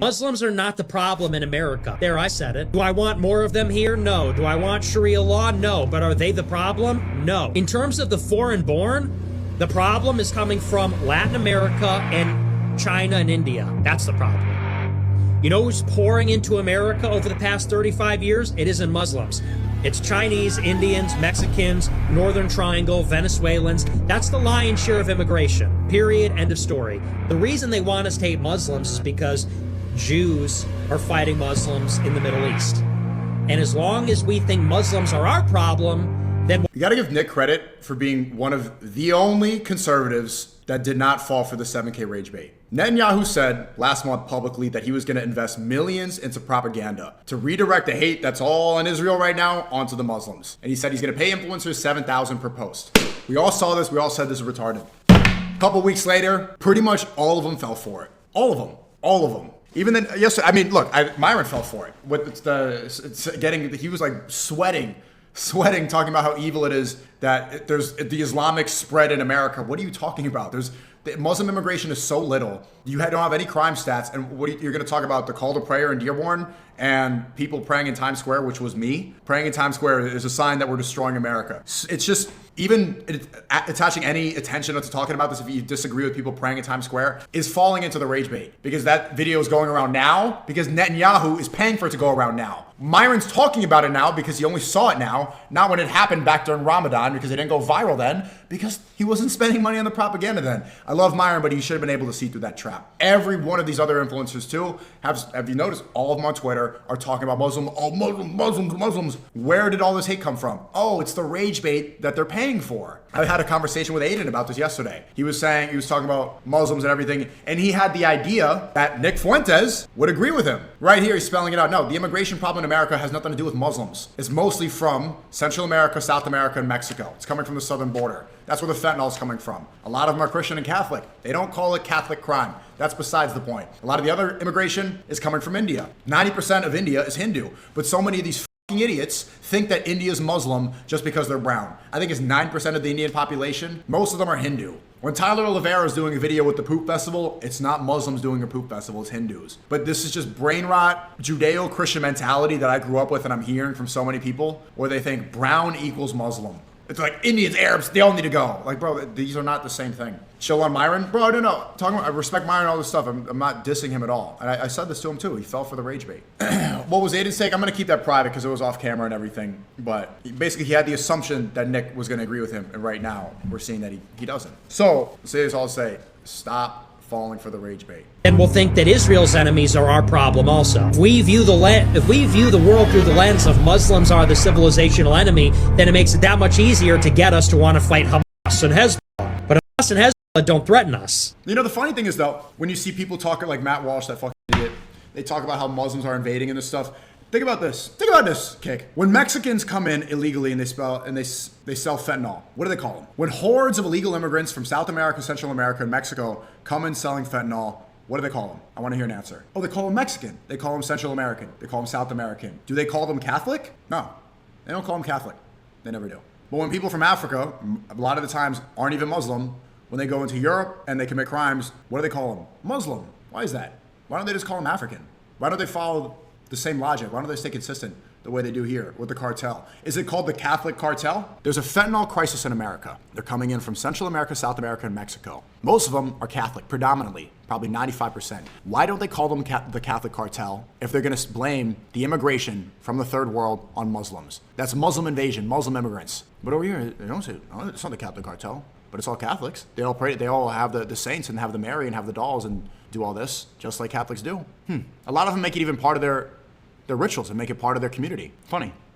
Muslims are not the problem in America. There, I said it. Do I want more of them here? No. Do I want Sharia law? No. But are they the problem? No. In terms of the foreign-born, the problem is coming from Latin America and China and India. That's the problem. You know who's pouring into America over the past 35 years? It isn't Muslims. It's Chinese, Indians, Mexicans, Northern Triangle, Venezuelans. That's the lion's share of immigration. Period. End of story. The reason they want us to hate Muslims is because Jews are fighting Muslims in the Middle East. And as long as we think Muslims are our problem, then... You gotta give Nick credit for being one of the only conservatives that did not fall for the 7K rage bait. Netanyahu said last month publicly that he was going to invest millions into propaganda to redirect the hate that's all in Israel right now onto the Muslims. And he said he's going to pay influencers $7,000 per post. We all saw this. We all said this is retarded. A couple weeks later, pretty much all of them fell for it. All of them. All of them. Even then, yes, I mean, look, Myron fell for it. He was like sweating, talking about how evil it is that there's the Islamic spread in America. What are you talking about? Muslim immigration is so little. You don't have any crime stats, and you're going to talk about the call to prayer in Dearborn and people praying in Times Square, which was me. Praying in Times Square is a sign that we're destroying America. It's just, even attaching any attention to talking about this, if you disagree with people praying in Times Square, is falling into the rage bait, because that video is going around now because Netanyahu is paying for it to go around now. Myron's talking about it now because he only saw it now, not when it happened back during Ramadan, because it didn't go viral then, because he wasn't spending money on the propaganda then. I love Myron, but he should have been able to see through that trap. Every one of these other influencers too, have you noticed, all of them on Twitter are talking about Muslims. Where did all this hate come from? Oh, it's the rage bait that they're paying for. I had a conversation with Aiden about this yesterday. He was talking about Muslims and everything, and he had the idea that Nick Fuentes would agree with him. Right here, he's spelling it out. No, the immigration problem in America has nothing to do with Muslims. It's mostly from Central America, South America, and Mexico. It's coming from the southern border. That's where the fentanyl is coming from. A lot of them are Christian and Catholic. They don't call it Catholic crime. That's besides the point. A lot of the other immigration is coming from India. 90% of India is Hindu, but so many of these idiots think that India is Muslim just because they're brown. I think it's 9% of the Indian population. Most of them are Hindu. When Tyler Oliveira is doing a video with the poop festival, it's not Muslims doing a poop festival, it's Hindus. But this is just brain rot, Judeo-Christian mentality that I grew up with and I'm hearing from so many people, where they think brown equals Muslim. It's like Indians, Arabs, they all need to go. Like, bro, these are not the same thing. Chill on Myron? Bro, I don't know. I respect Myron and all this stuff. I'm not dissing him at all. And I said this to him too. He fell for the rage bait. What was Aiden's take? I'm going to keep that private because it was off camera and everything. But basically, he had the assumption that Nick was going to agree with him. And right now, we're seeing that he doesn't. So, I'll say this all to say, stop falling for the rage bait. And we'll think that Israel's enemies are our problem also. If we view the world through the lens of Muslims are the civilizational enemy, then it makes it that much easier to get us to want to fight Hamas and Hezbollah. But Hamas and Hezbollah don't threaten us. You know, the funny thing is, though, when you see people talking like Matt Walsh, that fucking idiot, they talk about how Muslims are invading and this stuff. Think about this. Think about this, Kick. When Mexicans come in illegally and they sell fentanyl, what do they call them? When hordes of illegal immigrants from South America, Central America, and Mexico come in selling fentanyl, what do they call them? I want to hear an answer. Oh, they call them Mexican. They call them Central American. They call them South American. Do they call them Catholic? No. They don't call them Catholic. They never do. But when people from Africa, a lot of the times aren't even Muslim, when they go into Europe and they commit crimes, what do they call them? Muslim. Why is that? Why don't they just call them African? Why don't they follow the same logic? Why don't they stay consistent the way they do here with the cartel? Is it called the Catholic cartel? There's a fentanyl crisis in America. They're coming in from Central America, South America, and Mexico. Most of them are Catholic, predominantly, probably 95%. Why don't they call them the Catholic cartel if they're going to blame the immigration from the third world on Muslims? That's Muslim invasion, Muslim immigrants. But over here, they don't say, oh, it's not the Catholic cartel, but it's all Catholics. They all pray, they all have the saints and have the Mary and have the dolls and do all this, just like Catholics do. A lot of them make it even part of their rituals and make it part of their community. Funny.